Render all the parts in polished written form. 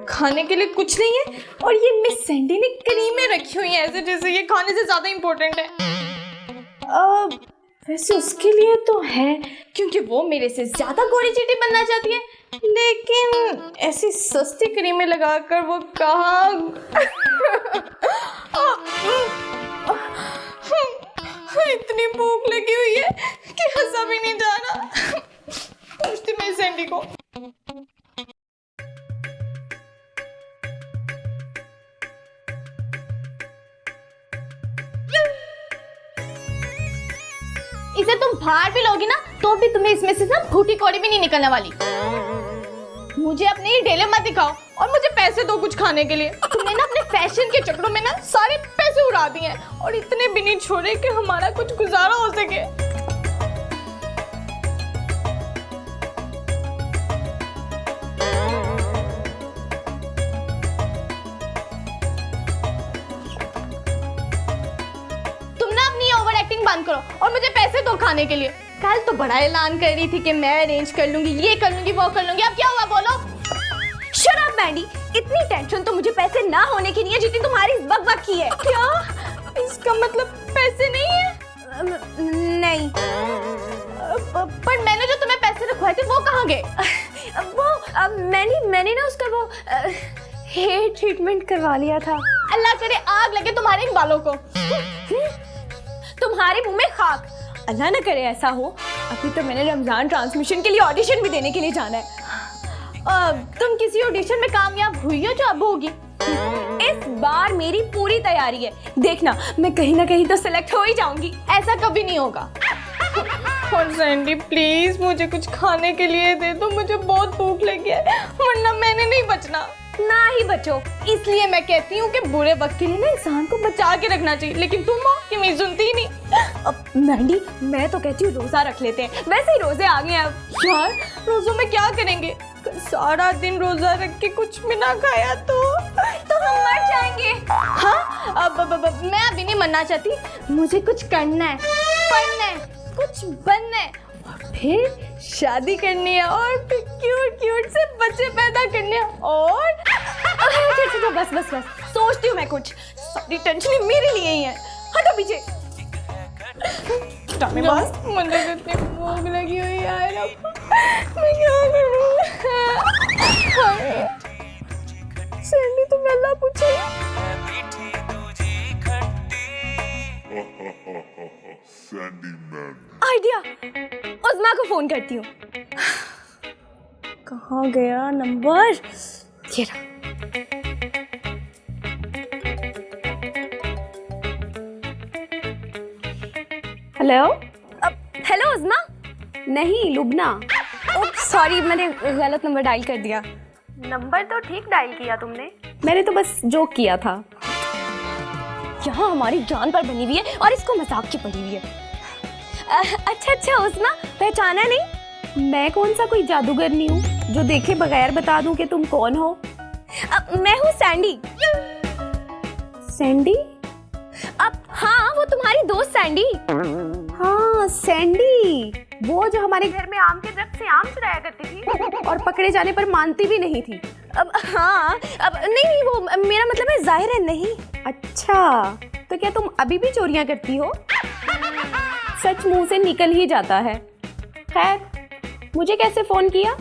खाने के लिए कुछ नहीं है और ये मिस सैंडी ने क्रीमें रखी हुई हैं ऐसे जैसे ये खाने से ज्यादा इम्पोर्टेंट है। वैसे उसके लिए तो है क्योंकि वो मेरे से ज्यादा गोरी चीटी बनना चाहती है, लेकिन ऐसी सस्ती क्रीमें लगाकर वो कहाँ इतनी भूख लगी हुई है कि हंसा भी नहीं जा रहा। पूछती मैं सैंडी को। इसे तुम फाड़ भी लोगी ना तो भी तुम्हें इसमें से ना फूटी कौड़ी भी नहीं निकलने वाली। मुझे अपने ये ढेले मत दिखाओ और मुझे पैसे दो कुछ खाने के लिए। तुमने ना अपने फैशन के चक्करों में ना सारे पैसे उड़ा दिए हैं और इतने भी नहीं छोड़े कि हमारा कुछ गुजारा हो सके। तुम ना अपनी ओवर एक्टिंग बंद करो और मुझे पैसे दो खाने के लिए। कल तो बड़ा ऐलान कर रही थी कि मैं अरेंज कर लूंगी, ये कर लूंगी, वो कर लूंगी। अब क्या हुआ बोलो? शट अप मैंडी, इतनी टेंशन तो मुझे पैसे ना होने की नहीं है जितनी तुम्हारी इस बक की है। क्या इसका मतलब पैसे नहीं है? नहीं। पर मैंने जो तुम्हें पैसे रखवाए थे वो कहाँ गए? वो मैंने ना उसका वो हेयर ट्रीटमेंट करवा लिया था। अल्लाह करे आग लगे तुम्हारे इन बालों को। तुम्हारे मुंह में खाक। अल्लाह ना करे ऐसा हो। अभी तो मैंने रमजान ट्रांसमिशन के लिए ऑडिशन भी देने के लिए जाना है। तुम किसी ऑडिशन में कामयाब हुई हो जो अब होगी? इस बार मेरी पूरी तैयारी है, देखना मैं कहीं ना कहीं तो सिलेक्ट हो ही जाऊंगी। ऐसा कभी नहीं होगा। और सैंडी प्लीज मुझे कुछ खाने के लिए दे दो, मुझे बहुत भूख लगी है वरना मैंने नहीं बचना। ना ही बचो। इसलिए मैं कहती हूँ कि बुरे वक्त के लिए ना इंसान को बचा के रखना चाहिए, लेकिन तुम हो कि मेरी सुनती ही नहीं। अब मैंडी मैं तो कहती हूँ रोजा रख लेते हैं, वैसे ही रोजे आ गए हैं अब। यार रोजों में क्या करेंगे? सारा दिन रोजा रख के कुछ भी ना खाया तो हम मर जाएंगे। हाँ अब मैं अभी नहीं मरना चाहती, मुझे कुछ करना है, पढ़ना है, कुछ बनना है और फिर शादी करनी है और फिर क्यूट से बच्चे पैदा करने हैं और बस सोचती हूँ मैं कुछ। सारी टेंशन मेरे लिए ही है। हटो पीछे। मुझे कितनी भूख लगी हुई है यार, मैं क्या करूँ? सैंडी तो गला पूछे। आइडिया, उस्मा को फोन करती हूँ। कहाँ गया नंबर? ये रहा। Hello hello Usma. नहीं लुबना। ओह सॉरी, मैंने गलत नंबर डायल कर दिया। नंबर तो ठीक डायल किया तुमने। मैंने तो बस जोक किया था। यहाँ हमारी जान पर बनी हुई है और इसको मजाक की पड़ी हुई है। अच्छा उस्मा, पहचाना नहीं? मैं कौन सा कोई जादूगर नहीं हूँ जो देखे बगैर बता दूं कि तुम कौन हो। मैं हूँ सैंडी। सैंडी? अब हाँ, वो तुम्हारी दोस्त सैंडी। हाँ सैंडी, वो जो हमारे घर में आम के दरख्त से आम चुराया करती थी और पकड़े जाने पर मानती भी नहीं थी। अब हाँ, अब नहीं वो मेरा मतलब है जाहिर है नहीं। अच्छा तो क्या तुम अभी भी चोरियां करती हो? सच मुंह से निकल ही जाता है। खैर मुझे कैसे फोन किया?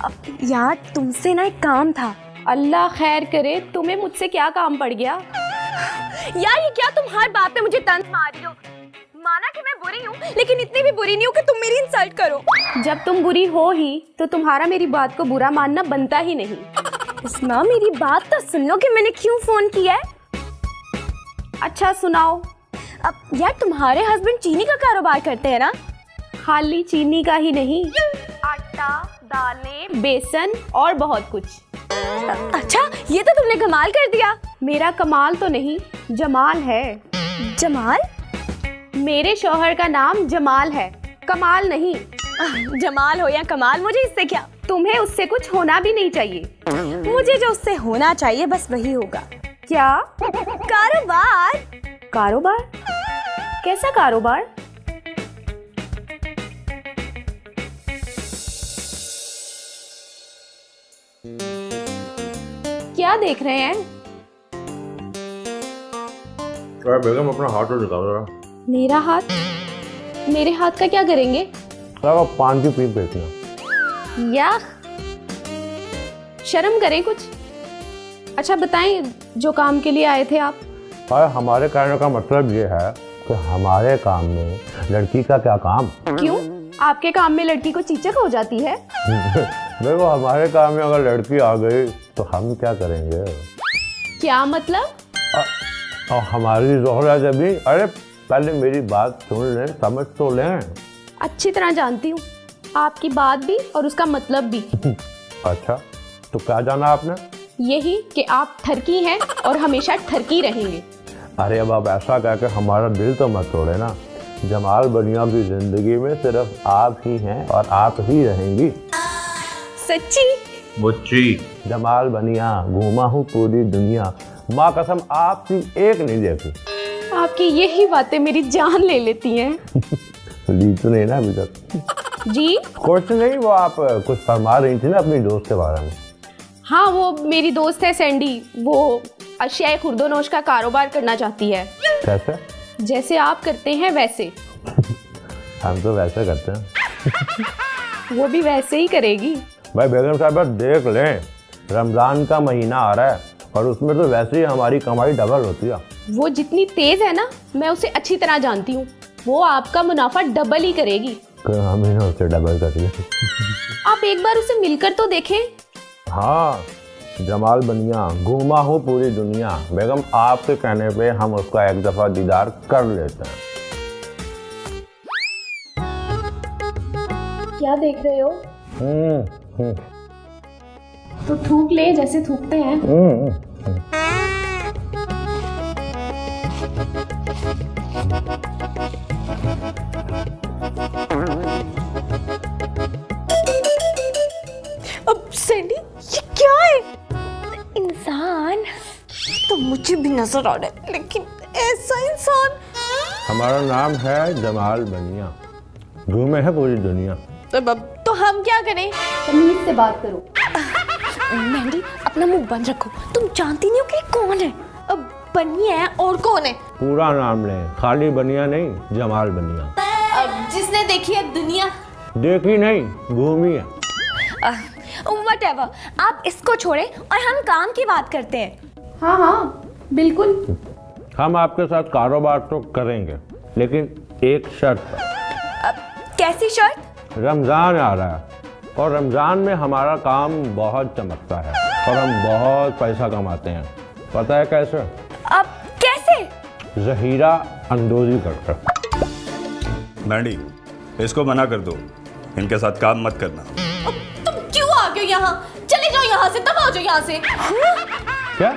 अब यार तुमसे ना एक काम था। अल्लाह खैर करे, तुम्हें मुझसे क्या काम पड़ गया? यार ये क्या तुम हर बात पे मुझे तंज मार रही हो? माना कि मैं बुरी हूँ लेकिन इतनी भी बुरी नहीं हूँ कि तुम मेरी इंसल्ट करो। जब तुम बुरी हो ही तो तुम्हारा मेरी बात को बुरा मानना बनता ही नहीं। उस्मा मेरी बात तो सुन लो कि मैंने क्यों फोन किया है। अच्छा सुनाओ। अब यार तुम्हारे हस्बैंड चीनी का कारोबार करते हैं ना? खाली चीनी का ही नहीं, आटा, दालें, बेसन और बहुत कुछ। अच्छा ये तो तुमने कमाल कर दिया। मेरा कमाल तो नहीं, जमाल है। जमाल? मेरे शौहर का नाम जमाल है, कमाल नहीं। जमाल हो या कमाल, मुझे इससे क्या? तुम्हें उससे कुछ होना भी नहीं चाहिए। मुझे जो उससे होना चाहिए बस वही होगा। क्या? कारोबार। कारोबार? कैसा कारोबार? क्या देख रहे हैं? अरे बेगम अपना हाथ तो दिखाओ जरा। मेरा हाथ? मेरे हाथ का क्या करेंगे? अरे पान की पीप बेचना। या शर्म करें कुछ। अच्छा बताएं, जो काम के लिए आए थे आप? अरे हमारे कहने का मतलब ये है कि हमारे काम में लड़की का क्या काम। क्यों? आपके काम में लड़की को चीचक हो जाती है? देखो हमारे काम में अगर लड़की आ गई तो हम क्या करेंगे? क्या मतलब? और हमारी जोहरा जबी। अरे पहले मेरी बात सुन लें, समझ तो लें। अच्छी तरह जानती हूँ आपकी बात भी और उसका मतलब भी। अच्छा तो क्या जाना आपने? यही कि आप ठरकी हैं और हमेशा ठरकी रहेंगे। अरे अब आप ऐसा कह के हमारा दिल तो मत तोड़े ना। जमाल बनिया की जिंदगी में सिर्फ आप ही हैं और आप ही रहेंगी। सच्ची? मुच्ची। जमाल बनिया घूमा हूँ पूरी दुनिया, माँ कसम आपकी एक नहीं देखी। आपकी यही बातें मेरी जान ले लेती हैं। ली तो नहीं ना अभी तक? जी कुछ नहीं, वो आप कुछ फरमा रही थी ना अपनी दोस्त के बारे में। हाँ, वो मेरी दोस्त है सैंडी। वो अशियाए खुर्दोनोश का कारोबार करना चाहती है। कैसे? जैसे आप करते हैं वैसे। हम तो वैसे करते हैं। वो भी वैसे ही करेगी। भाई बेगम साहब देख लें, रमजान का महीना आ रहा है और उसमें तो वैसे ही हमारी कमाई डबल होती है। वो जितनी तेज है ना, मैं उसे अच्छी तरह जानती हूँ। वो आपका मुनाफा डबल ही करेगी। हम ही ना उसे डबल कर ले। आप एक बार उसे मिलकर तो देखें। हाँ जमाल बनिया घूमा हूँ पूरी दुनिया। बेगम आपके कहने पे हम उसका एक दफा दीदार कर लेते हैं। क्या देख रहे हो? तो थूक ले जैसे थूकते हैं। अब सैंडी ये क्या है? इंसान तो मुझे भी नजर आ रहा है, लेकिन ऐसा इंसान। हमारा नाम है जमाल बनिया, घूमे है पूरी दुनिया। तो हम क्या करें? तमीज से बात करो। मैंडी अपना मुंह बंद रखो। तुम जानती नहीं हो कि कौन है? अब बनिया है और कौन है? पूरा नाम लें, खाली बनिया नहीं, जमाल बनिया। अब जिसने देखी है दुनिया। देखी नहीं, घूमी है। Whatever, आप इसको छोड़े और हम काम की बात करते हैं। हाँ हाँ बिल्कुल। हम आपके साथ कारोबार तो करेंगे, लेकिन एक शर्त पर। कैसी शर्त? रमज़ान आ रहा है और रमज़ान में हमारा काम बहुत चमकता है और हम बहुत पैसा कमाते हैं। पता है कैसे? अब कैसे? ज़हीरा अंदोज़ी करकर। मैंडी इसको मना कर दो, इनके साथ काम मत करना। तुम क्यों आ गए यहाँ? चले जाओ यहाँ से, दफा हो जाओ यहाँ से। क्या?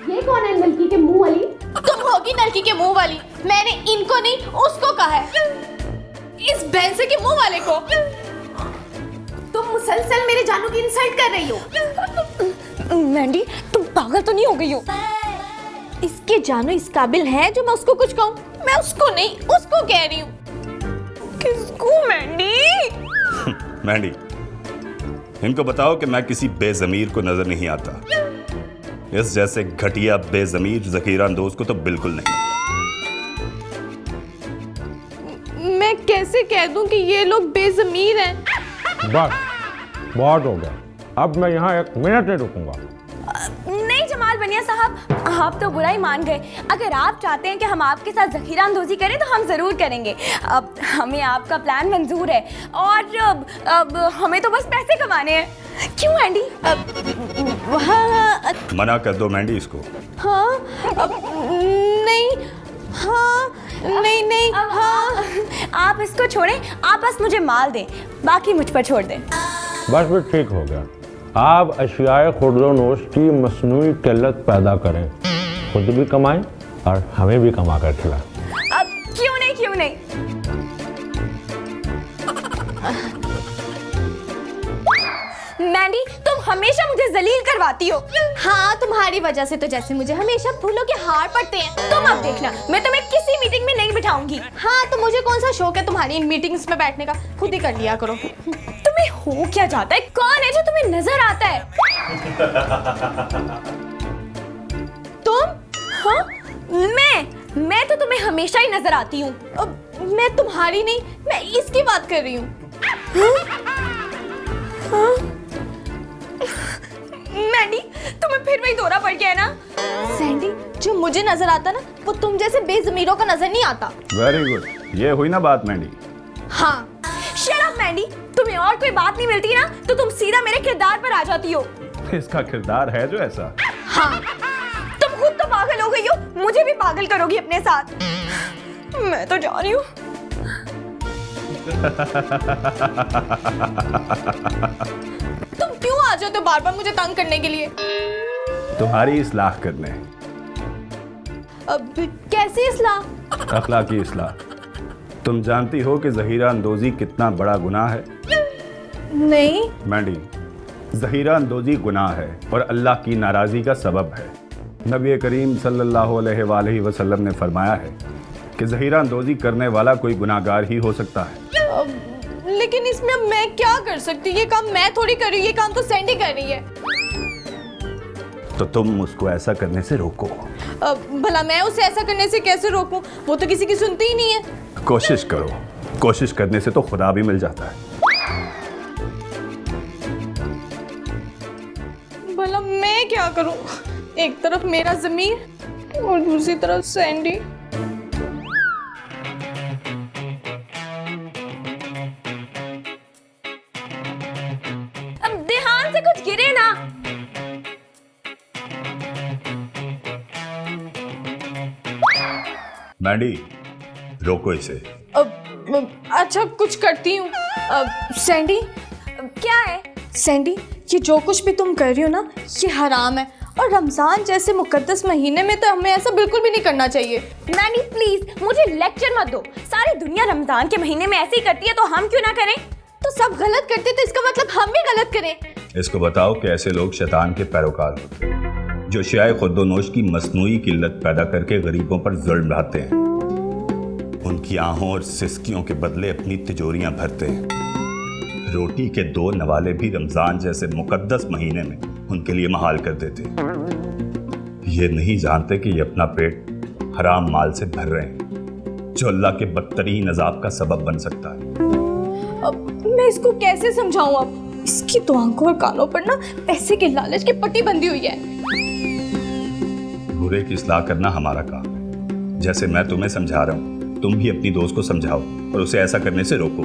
ये कौन है नलकी के मुंह वाली? तुम होगी नलकी के मुंह वाली। मैंने इनको नहीं उसको कहा है, इस भैंसे के मुंह वाले को। तुम मुसलसल मेरे जानू की इंसल्ट कर रही हो। मैंडी तुम पागल तो नहीं हो गई हो? इसके जानू इस काबिल है जो मैं उसको कुछ कहूँ? मैं उसको नहीं उसको कह रही हूँ। किसको मैंडी? मैंडी इनको बताओ कि मैं किसी बेजमीर को नजर नहीं आता। इस जैसे घटिया बेजमीर ज़खीरा अंदोज को तो बिल्कुल नहीं। मैं कैसे कह दूं कि ये लोग बेजमीर हैं? बस बहुत हो गया, अब मैं यहाँ एक मिनट नहीं रुकूंगा। नहीं जमाल बनिया साहब, आप तो बुरा ही मान गए। अगर आप चाहते हैं कि हम आपके साथ ज़खीरा अंदोज़ी करें तो हम ज़रूर करेंगे। अब हमें आपका प्लान मंजूर है और अब हमें तो बस पैसे कमाने हैं। क्यों एंडी? हाँ मना कर दो मैंडी इसको। हाँ नहीं, हाँ नहीं नहीं हाँ। आप इसको छोड़ें, आप बस मुझे माल दें, बाकी मुझ पर छोड़ दें। बस भी ठीक हो गया। आप अशियाए खुर्दोनोश की मसनूई किल्लत पैदा करें, खुद भी कमाएं और हमें भी कमा कर खिलाएं। अब क्यों नहीं, क्यों नहीं? मैंडी तुम हमेशा मुझे जलील करवाती हो। हाँ तुम्हारी वजह से तो जैसे मुझे हमेशा फूलों के हार पड़ते हैं। तुम अब देखना, मैं तुम्हें किसी मीटिंग में नहीं बिठाऊंगी। हाँ तो मुझे कौन सा शौक है तुम्हारी इन मीटिंग्स में बैठने का? खुद ही कर लिया करो। तुम्हें हो क्या जाता है? कौन है जो तुम्हें नजर आता है? तुम? हाँ, मैं तो तुम्हें हमेशा ही नजर आती हूँ। अब मैं तुम्हारी नहीं, मैं इसकी बात कर रही हूँ। मैंडी, तुम्हें फिर वही दौरा पड़ गया है ना? सैंडी, जो मुझे नजर आता ना, वो तुम जैसे बेज़मीरों को नजर नहीं आता। वेरी गुड, ये हुई ना बात मैंडी। हाँ। शट अप मैंडी, तुम्हें और कोई बात नहीं मिलती ना तो तुम सीधा मेरे किरदार पर आ जाती हो। इसका किरदार है जो ऐसा। हाँ। तुम खुद तो पागल हो गई हो, मुझे भी पागल करोगी अपने साथ। मैं तो जा रही हूँ। तुम क्यों आ जाते हो बार बार मुझे तंग करने के लिए? तुम्हारी इस्लाह करने। अब कैसी इस्लाह? अखलाकी इस्लाह। तुम जानती हो कि ज़हीरा अंदोज़ी कितना बड़ा गुनाह है? नहीं। मैंडी, ज़हीरा अंदोज़ी गुनाह है और अल्लाह की नाराज़गी का सबब है। नबी करीम सल्लल्लाहु अलैहि वसल्लम ने फरमाया है कि ज़हीरा अंदोज़ी करने वाला कोई गुनाहगार ही हो सकता है। लेकिन इसमें अब मैं क्या कर सकती? ये काम मैं थोड़ी कर रही हूँ, ये काम तो सैंडी कर रही है। तो तुम उसको ऐसा करने से रोको। भला मैं उसे ऐसा करने से कैसे रोकूं? वो तो किसी की सुनती ही नहीं है। कोशिश करो, कोशिश करने से तो खुदा भी मिल जाता है। भला मैं क्या करूं? एक तरफ मेरा ज़मीर और दूसरी तरफ सैंडी। अब ध्यान से कुछ गिरे ना। मैंडी, रोको इसे। अच्छा, कुछ करती हूँ। सैंडी, क्या है? सैंडी, ये जो कुछ भी तुम कर रही हो ना, ये हराम है। और रमजान जैसे मुकद्दस महीने में तो हमें ऐसा बिल्कुल भी नहीं करना चाहिए। मैंडी प्लीज मुझे लेक्चर मत दो। सारी दुनिया रमजान के महीने में ऐसे ही करती है तो हम क्यों ना करें? तो सब गलत करते तो इसका मतलब हम भी गलत करें? इसको बताओ कि ऐसे लोग शैतान के पैरोकार होते हैं जो अशियाए खुर्दोनोश की मसनूई किल्लत पैदा करके गरीबों पर जुल्म ढाते हैं, उनकी आहों और सिसकियों के बदले अपनी तिजोरियां भरते हैं। रोटी के 2 नवाले भी रमजान जैसे मुकद्दस महीने में उनके लिए महाल कर देते हैं। ये नहीं जानते कि ये अपना पेट हराम माल से भर रहे हैं जो अल्लाह के बदतरीन अजाब का सबब बन सकता है। अब मैं इसको कैसे समझाऊं? अब इसकी तो आंखों और कानों पर ना पैसे के लालच की पट्टी बंधी हुई है। बुरे की इस्लाह करना हमारा काम है। जैसे मैं तुम्हें समझा रहा हूँ, तुम भी अपनी दोस्त को समझाओ और उसे ऐसा करने से रोको।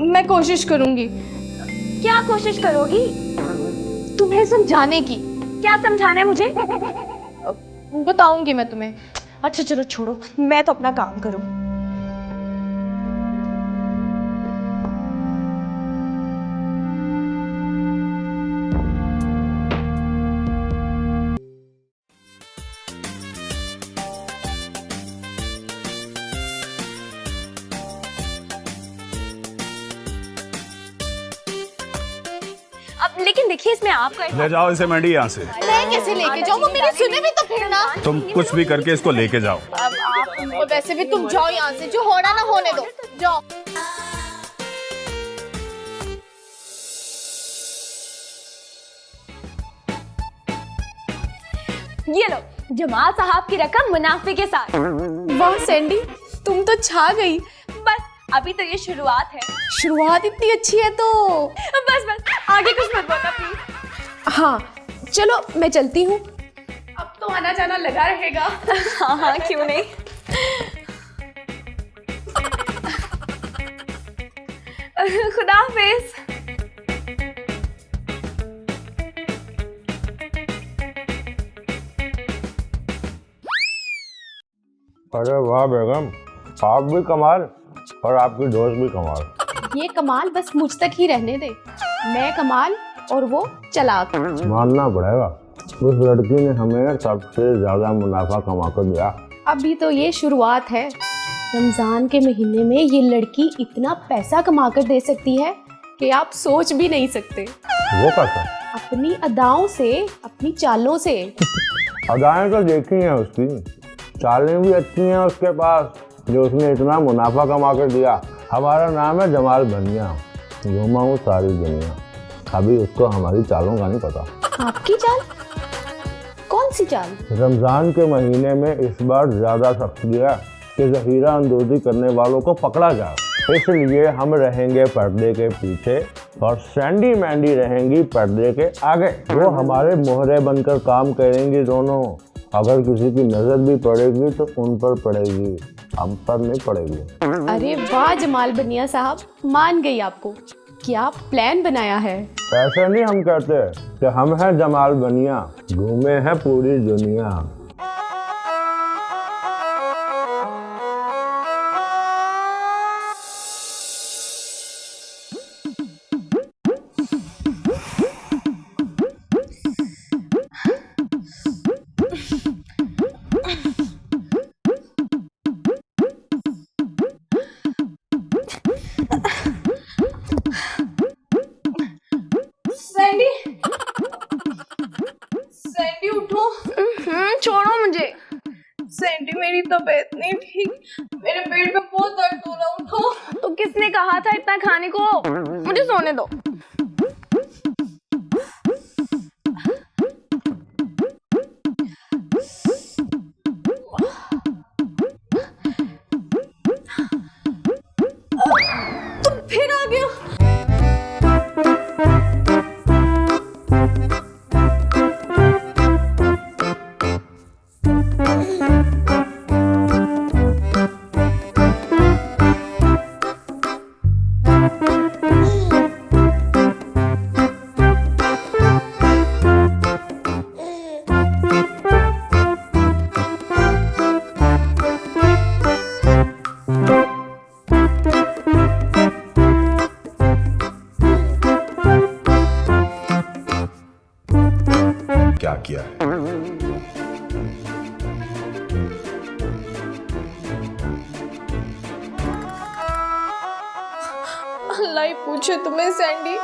मैं कोशिश करूंगी। क्या कोशिश करोगी? तुम्हें समझाने की। क्या समझाना है मुझे? बताऊंगी मैं तुम्हें। अच्छा चलो छोड़ो, मैं तो अपना काम करूं। अब लेकिन देखिए इसमें आपका ले जाओ इसे मैंडी यहाँ से। मैं कैसे लेके जाऊं? वो मेरी सुने भी तो फिर ना। तुम कुछ भी करके इसको लेके जाओ। अब आप वैसे भी तुम जाओ यहाँ से, जो होना ना होने दो। जाओ। ये लो जमाल साहब की रकम मुनाफे के साथ। वाह सैंडी, तुम तो छा गई। बस अभी तो ये शुरुआत है। शुरुआत इतनी अच्छी है तो बस आगे कुछ मत बोलना प्लीज। हाँ चलो मैं चलती हूँ, अब तो आना जाना लगा रहेगा। हाँ क्यों नहीं। खुदा हाफिज। अरे वाह बेगम, आप भी कमाल और आपकी दोस्त भी कमाल। ये कमाल बस मुझ तक ही रहने दे। मैं कमाल और वो चालाक। मानना पड़ेगा, उस लड़की ने हमें सबसे ज्यादा मुनाफा कमा कर दिया। अभी तो ये शुरुआत है। रमजान के महीने में ये लड़की इतना पैसा कमा कर दे सकती है कि आप सोच भी नहीं सकते। वो कैसा? अपनी अदाओं से, अपनी चालों से। अदाएं तो देखी हैं उसकी, चालें भी अच्छी हैं उसके पास, जो उसने इतना मुनाफा कमा कर दिया। हमारा नाम है जमाल बनिया, घुमा हूँ सारी दुनिया, अभी उसको हमारी चालों का नहीं पता। आपकी चाल? कौन सी चाल? रमजान के महीने में इस बार ज्यादा सख्ती है कि जहीरा अंदोजी करने वालों को पकड़ा जाए, इसलिए हम रहेंगे पर्दे के पीछे और सैंडी मैंडी रहेंगी पर्दे के आगे। वो हमारे मोहरे बनकर काम करेंगी दोनों। अगर किसी की नजर भी पड़ेगी तो उन पर पड़ेगी, हम पर नहीं पड़ेगी। अरे वाह जमाल बनिया साहब, मान गई आपको। क्या प्लान बनाया है? ऐसे नहीं हम कहते कि हम हैं जमाल बनिया, घूमे हैं पूरी दुनिया। सैंडी, सैंडी उठो। छोड़ो मुझे। सैंडी मेरी तबीयत नहीं ठीक, मेरे पेट में बहुत दर्द हो रहा, उठो। तो किसने कहा था इतना खाने को? मुझे सोने दो। तुम फिर आ गए हो। क्या किया है? अल्लाह ही पूछे तुम्हें सैंडी,